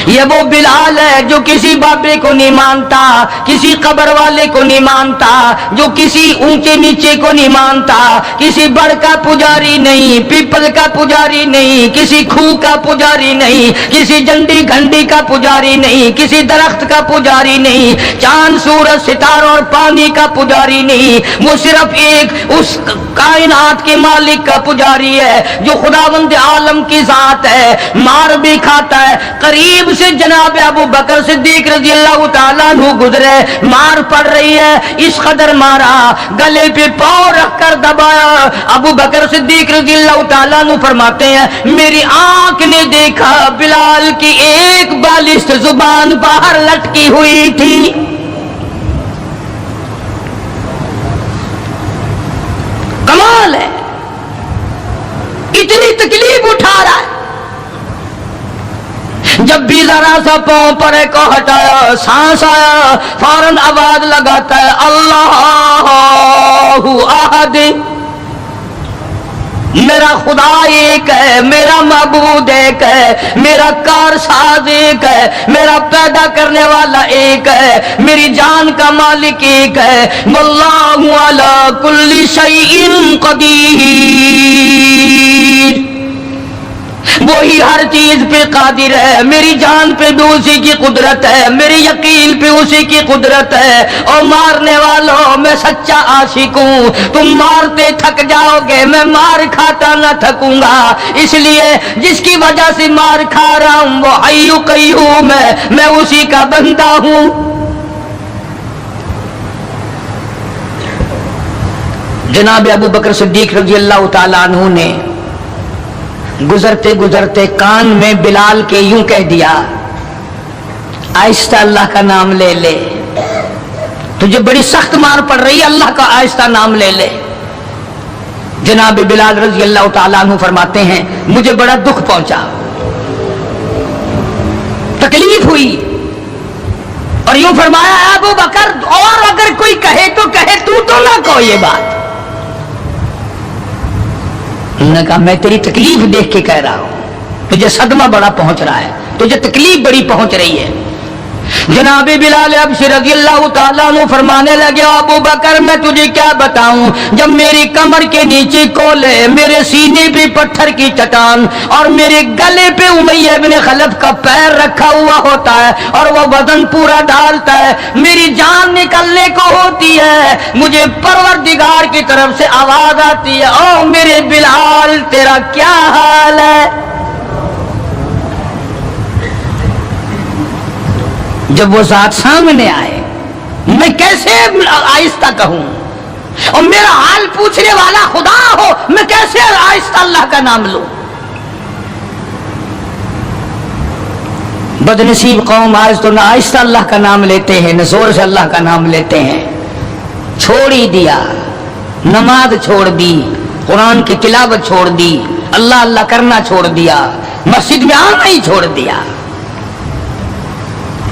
یہ وہ بلال ہے جو کسی بابے کو نہیں مانتا، کسی قبر والے کو نہیں مانتا، جو کسی اونچے نیچے کو نہیں مانتا، کسی بڑ کا پجاری نہیں، پیپل کا پجاری نہیں، کسی کھوہ کا پجاری نہیں، کسی جنڈی گھنٹی کا پجاری نہیں، کسی درخت کا پجاری نہیں، چاند سورج ستاروں اور پانی کا پجاری نہیں، وہ صرف ایک اس کائنات کے مالک کا پجاری ہے جو خداوند عالم کی ذات ہے، مار بھی کھاتا ہے۔ قریب سے جناب ابو بکر صدیق رضی اللہ تعالیٰ عنہ گزرے، مار پڑ رہی ہے، اس قدر مارا، گلے پہ پاؤں رکھ کر دبایا۔ ابو بکر صدیق رضی اللہ تعالیٰ عنہ فرماتے ہیں میری آنکھ نے دیکھا بلال کی ایک بالشت زبان باہر لٹکی ہوئی تھی۔ کمال ہے، اتنی تکلیف اٹھا رہا ہے، جب بھی ذرا سا پاؤں پرے کو ہٹایا، سانس آیا، فوراً آواز لگاتا ہے اللہ احد، میرا خدا ایک ہے، میرا معبود ایک ہے، میرا کارساز ایک ہے، میرا پیدا کرنے والا ایک ہے، میری جان کا مالک ایک ہے، واللہ علی کل شیء قدیر، وہی میری ہر چیز پہ قادر ہے، میری جان پہ بھی اسی کی قدرت ہے، میری یقین پہ اسی کی قدرت ہے۔ اور مارنے والوں میں سچا عاشق ہوں، تم مارتے تھک جاؤ گے، میں مار کھاتا نہ تھکوں گا، اس لیے جس کی وجہ سے مار کھا رہا ہوں وہ حی قیوم ہے، میں اسی کا بندہ ہوں۔ جناب ابو بکر صدیق رضی اللہ تعالیٰ عنہ نے گزرتے گزرتے کان میں بلال کے یوں کہہ دیا، آہستہ اللہ کا نام لے لے، تجھے بڑی سخت مار پڑ رہی ہے، اللہ کا آہستہ نام لے لے۔ جناب بلال رضی اللہ تعالیٰ عنہ فرماتے ہیں مجھے بڑا دکھ پہنچا، تکلیف ہوئی، اور یوں فرمایا ابو بکر اور اگر کوئی کہے تو کہے، تو نہ کہو یہ بات۔ انہوں نے کہا میں تیری تکلیف دیکھ کے کہہ رہا ہوں، تجھے صدمہ بڑا پہنچ رہا ہے، تجھے تکلیف بڑی پہنچ رہی ہے۔ جناب بلال حبشی رضی اللہ تعالیٰ عنہ فرمانے لگے ابو بکر میں تجھے کیا بتاؤں، جب میری کمر کے نیچے کولے، میرے سینے پہ پتھر کی چٹان اور میرے گلے پہ امیہ ابن خلف کا پیر رکھا ہوا ہوتا ہے اور وہ وزن پورا ڈالتا ہے، میری جان نکلنے کو ہوتی ہے، مجھے پروردگار کی طرف سے آواز آتی ہے او میرے بلال تیرا کیا حال ہے؟ جب وہ ذات سامنے آئے میں کیسے آہستہ کہوں، اور میرا حال پوچھنے والا خدا ہو میں کیسے آہستہ اللہ کا نام لوں؟ بدنصیب قوم آج تو نہ آہستہ اللہ کا نام لیتے ہیں نہ زور سے اللہ کا نام لیتے ہیں، چھوڑ ہی دیا، نماز چھوڑ دی، قرآن کی تلاوت چھوڑ دی، اللہ اللہ کرنا چھوڑ دیا، مسجد میں آنا ہی چھوڑ دیا۔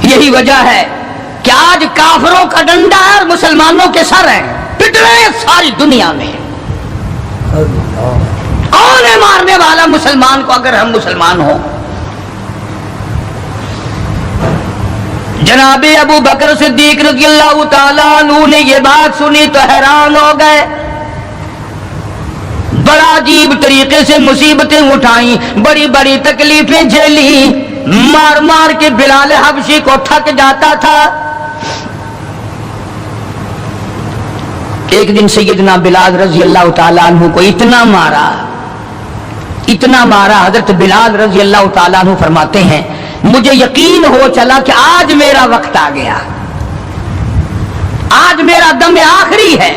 یہی وجہ ہے کہ آج کافروں کا ڈنڈا ہے اور مسلمانوں کے سر ہیں، پٹ رہے ہیں ساری دنیا میں۔ کون ہے مارنے والا مسلمان کو اگر ہم مسلمان ہوں؟ جناب ابو بکر صدیق رضی اللہ تعالیٰ عنہ نے یہ بات سنی تو حیران ہو گئے، بڑا عجیب طریقے سے مصیبتیں اٹھائیں، بڑی بڑی تکلیفیں جھیلی، مار مار کے بلال حبشی کو تھک جاتا تھا۔ ایک دن سیدنا بلال رضی اللہ تعالیٰ عنہ کو اتنا مارا، حضرت بلال رضی اللہ تعالیٰ عنہ فرماتے ہیں مجھے یقین ہو چلا کہ آج میرا وقت آ گیا، آج میرا دم آخری ہے۔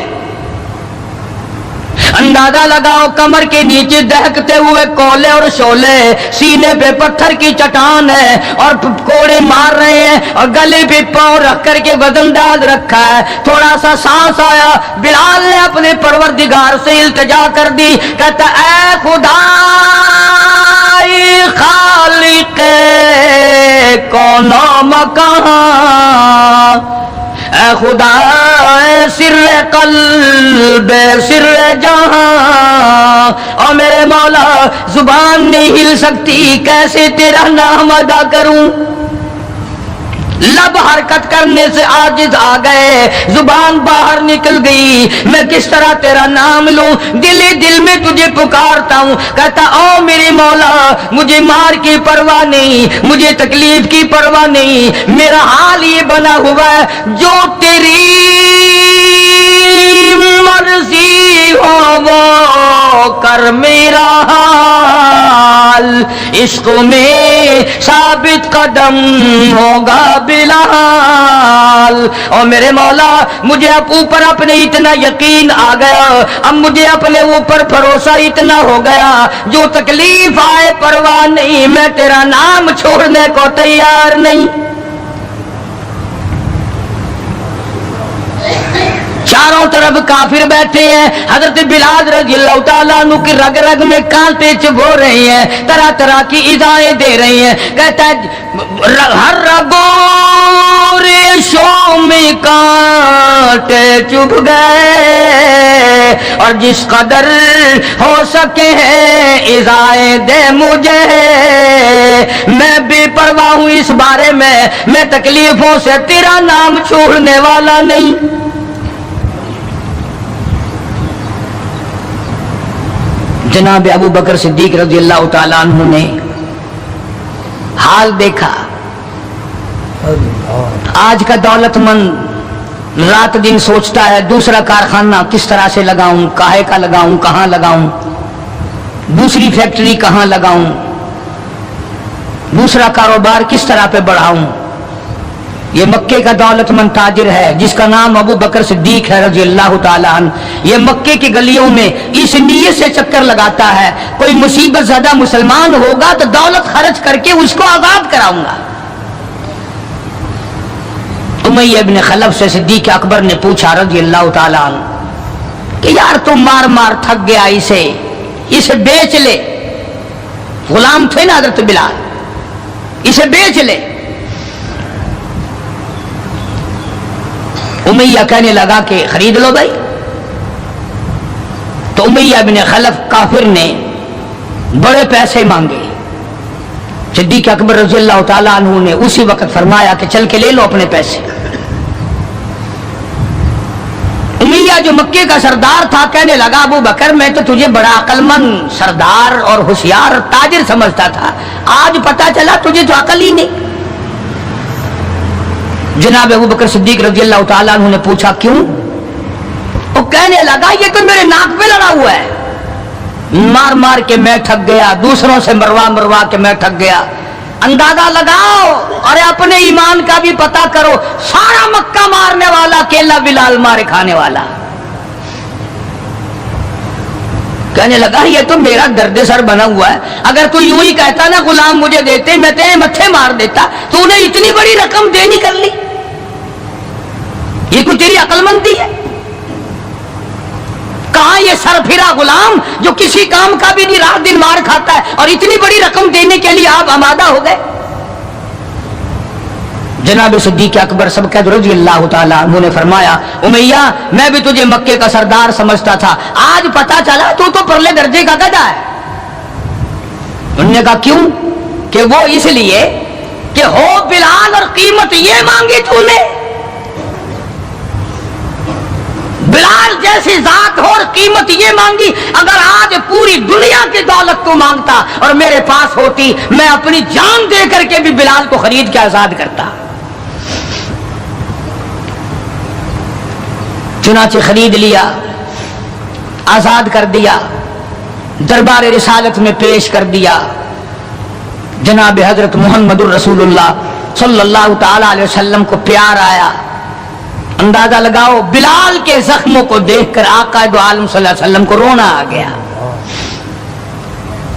اندازہ لگاؤ کمر کے نیچے دہکتے ہوئے کولے اور شولے، سینے پہ پتھر کی چٹان ہے اور کوڑے مار رہے ہیں اور گلے پہ پاؤں رکھ کر کے وزن ڈال رکھا ہے۔ تھوڑا سا سانس آیا، بلال نے اپنے پروردگار سے التجا کر دی، کہتا اے خدا خالق کون و مکان، اے خدا سر قلب سر جہاں، اور میرے مولا زبان نہیں ہل سکتی، کیسے تیرا نام ادا کروں؟ لب حرکت کرنے سے عاجز آ گئے، زبان باہر نکل گئی، میں کس طرح تیرا نام لوں؟ دل ہی دل میں تجھے پکارتا ہوں، کہتا او میرے مولا مجھے مار کی پرواہ نہیں، مجھے تکلیف کی پرواہ نہیں، میرا حال یہ بنا ہوا ہے جو تیری مرضی ہو وہ کر میرا حال، عشق میں ثابت قدم ہوگا بلال۔ اور میرے مولا مجھے اب اوپر اپنے اتنا یقین آ گیا، اب مجھے اپنے اوپر بھروسہ اتنا ہو گیا، جو تکلیف آئے پرواہ نہیں، میں تیرا نام چھوڑنے کو تیار نہیں۔ چاروں طرف کافر بیٹھے ہیں، حضرت بلال رضی اللہ تعالیٰ عنہ کی رگ رگ میں کانٹے چبھو رہے ہیں، طرح طرح کی ایذائیں دے رہے ہیں، کہتا ہے ہر رگوں ریشوں میں کانٹے چبھ گئے، اور جس قدر ہو سکے ہیں ایذائیں دے مجھے، میں بے پرواہ ہوں اس بارے میں تکلیفوں سے تیرا نام چھوڑنے والا نہیں۔ جناب ابو بکر صدیق رضی اللہ تعالیٰ عنہ نے حال دیکھا. آج کا دولت مند رات دن سوچتا ہے دوسرا کارخانہ کس طرح سے لگاؤں, کاہے کا لگاؤں, کہاں لگاؤں, دوسری فیکٹری کہاں لگاؤں, دوسرا کاروبار کس طرح پہ بڑھاؤں. یہ مکے کا دولت مند تاجر ہے جس کا نام ابو بکر صدیق ہے رضی اللہ تعالیٰ عنہ. یہ مکے کی گلیوں میں اس نیت سے چکر لگاتا ہے کوئی مصیبت زدہ مسلمان ہوگا تو دولت خرچ کر کے اس کو آزاد کراؤں گا. امیہ ابن خلف سے صدیق اکبر نے پوچھا رضی اللہ تعالیٰ عنہ کہ یار تم مار مار تھک گیا, اسے بیچ لے. غلام تھے نا حضرت بلال, اسے بیچ لے. امیہ کہنے لگا کہ خرید لو بھائی. تو امیہ ابن خلف کافر نے بڑے پیسے مانگے. صدیق اکبر رضی اللہ تعالیٰ عنہ نے اسی وقت فرمایا کہ چل کے لے لو اپنے پیسے. امیہ جو مکے کا سردار تھا کہنے لگا ابو بکر میں تو تجھے بڑا عقل مند سردار اور ہوشیار تاجر سمجھتا تھا, آج پتا چلا تجھے تو عقل ہی نہیں. جناب ابو بکر صدیق رضی اللہ تعالیٰ عنہ نے پوچھا کیوں؟ وہ کہنے لگا یہ تو میرے ناک پہ لڑا ہوا ہے, مار مار کے میں تھک گیا, دوسروں سے مروا مروا کے میں تھک گیا. اندازہ لگاؤ اور اپنے ایمان کا بھی پتہ کرو, سارا مکہ مارنے والا اکیلا بلال مارے کھانے والا. کہنے لگا یہ تو میرا درد سر بنا ہوا ہے, اگر تو یوں ہی کہتا نا غلام مجھے دیتے میں تیرے متھے مار دیتا, تو انہیں اتنی بڑی رقم دینی کر لی. یہ کوئی تیری عقل مندی ہے؟ کہاں یہ سر پھرا غلام جو کسی کام کا بھی نہیں رات دن مار کھاتا ہے اور اتنی بڑی رقم دینے کے لیے آپ آمادہ ہو گئے. جناب صدیق اکبر سبقت رضی اللہ تعالیٰ عنہ نے فرمایا امیہ میں بھی تجھے مکے کا سردار سمجھتا تھا, آج پتا چلا تو پرلے درجے کا گدھا ہے. انہوں نے کہا کیوں؟ کہ وہ اس لیے کہ ہو بلال اور قیمت یہ مانگی تو نے, بلال جیسی ذات ہو اور قیمت یہ مانگی. اگر آج پوری دنیا کی دولت تو مانگتا اور میرے پاس ہوتی, میں اپنی جان دے کر کے بھی بلال کو خرید کے آزاد کرتا. چنانچہ خرید لیا, آزاد کر دیا, دربار رسالت میں پیش کر دیا. جناب حضرت محمد الرسول اللہ صلی اللہ تعالی علیہ وسلم کو پیار آیا. اندازہ لگاؤ بلال کے زخموں کو دیکھ کر آقا دو عالم صلی اللہ علیہ وسلم کو رونا آ گیا.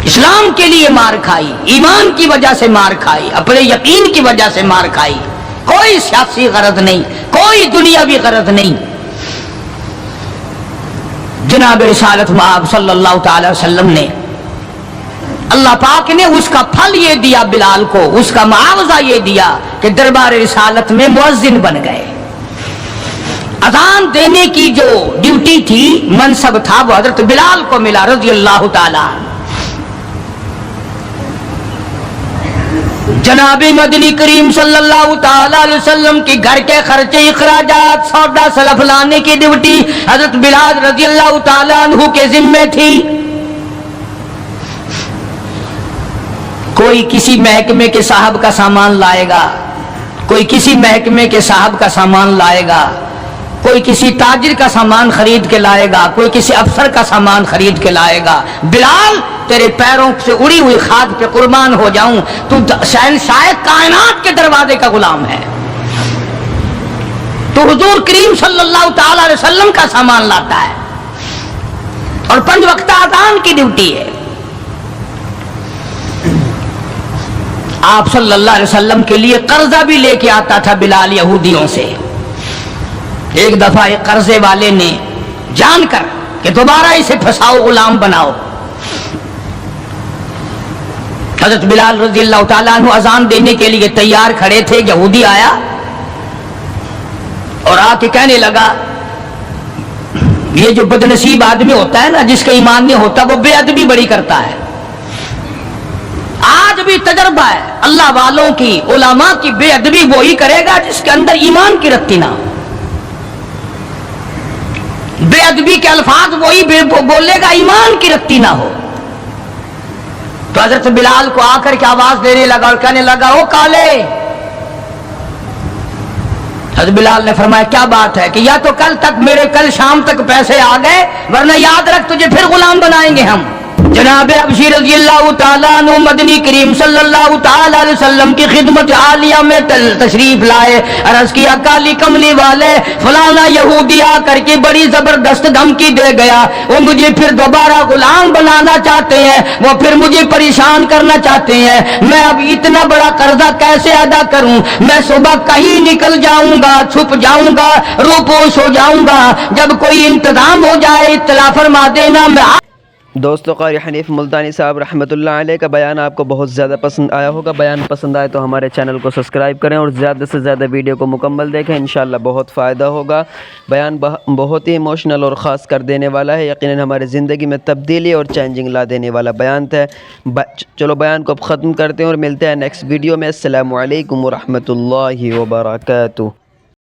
اسلام کے لیے مار کھائی, ایمان کی وجہ سے مار کھائی, اپنے یقین کی وجہ سے مار کھائی, کوئی سیاسی غرض نہیں, کوئی دنیاوی غرض نہیں. جناب رسالت مآب صلی اللہ تعالی وسلم نے, اللہ پاک نے اس کا پھل یہ دیا بلال کو, اس کا معاوضہ یہ دیا کہ دربار رسالت میں مؤذن بن گئے. اذان دینے کی جو ڈیوٹی تھی, منصب تھا, وہ حضرت بلال کو ملا رضی اللہ تعالی. جناب مدنی کریم صلی اللہ تعالی علیہ وسلم کی گھر کے خرچے, اخراجات, سودا سلف لانے کی ڈیوٹی حضرت بلال رضی اللہ تعالی عنہ کے ذمے تھی. کوئی کسی محکمے کے صاحب کا سامان لائے گا, کوئی کسی محکمے کے صاحب کا سامان لائے گا, کوئی کسی تاجر کا سامان خرید کے لائے گا, کوئی کسی افسر کا سامان خرید کے لائے گا. بلال تیرے پیروں سے اڑی ہوئی خاک پہ قربان ہو جاؤں, تو شہنشاہ کائنات کے دروازے کا غلام ہے, تو حضور کریم صلی اللہ تعالی علیہ وسلم کا سامان لاتا ہے اور 5 وقت اذان کی ڈیوٹی ہے. آپ صلی اللہ علیہ وسلم کے لیے قرضہ بھی لے کے آتا تھا بلال یہودیوں سے. ایک دفعہ ایک قرضے والے نے جان کر کہ دوبارہ اسے پھنساؤ, غلام بناؤ, حضرت بلال رضی اللہ تعالیٰ عنہ اذان دینے کے لیے تیار کھڑے تھے. یہودی آیا اور آ کے کہنے لگا, یہ جو بدنصیب آدمی ہوتا ہے نا, جس کا ایمان نہیں ہوتا, وہ بے ادبی بڑی کرتا ہے. آج بھی تجربہ ہے اللہ والوں کی, علماء کی, بے ادبی وہی کرے گا جس کے اندر ایمان کی رتی نہ ہو. بے ادبی کے الفاظ وہی بولے گا ایمان کی رتی نہ ہو. تو حضرت بلال کو آ کر کے آواز دینے لگا اور کہنے لگا او کالے. حضرت بلال نے فرمایا کیا بات ہے؟ کہ یا تو کل شام تک پیسے آ گئے ورنہ یاد رکھ تجھے پھر غلام بنائیں گے ہم. جناب ابشی رضی اللہ تعالیٰ عنہ مدنی کریم صلی اللہ تعالیٰ علیہ وسلم کی خدمت عالیہ میں تشریف لائے. عرض کیا کالی کملی والے فلانا یہودی آ کر کے بڑی زبردست دھمکی دے گیا، وہ مجھے پھر دوبارہ غلام بنانا چاہتے ہیں، وہ پھر مجھے پریشان کرنا چاہتے ہیں. میں اب اتنا بڑا قرضہ کیسے ادا کروں؟ میں صبح کہیں نکل جاؤں گا، چھپ جاؤں گا، روپوش ہو جاؤں گا. جب کوئی انتظام ہو جائے اطلاع فرما دینا. میں دوستو قاری حنیف ملتانی صاحب رحمۃ اللہ علیہ کا بیان آپ کو بہت زیادہ پسند آیا ہوگا. بیان پسند آئے تو ہمارے چینل کو سبسکرائب کریں اور زیادہ سے زیادہ ویڈیو کو مکمل دیکھیں، انشاءاللہ بہت فائدہ ہوگا. بیان بہت ہی ایموشنل اور خاص کر دینے والا ہے، یقیناً ہماری زندگی میں تبدیلی اور چینجنگ لا دینے والا بیان تھا. چلو بیان کو اب ختم کرتے ہیں اور ملتے ہیں نیکسٹ ویڈیو میں. السلام علیکم ورحمۃ اللہ وبرکاتہ.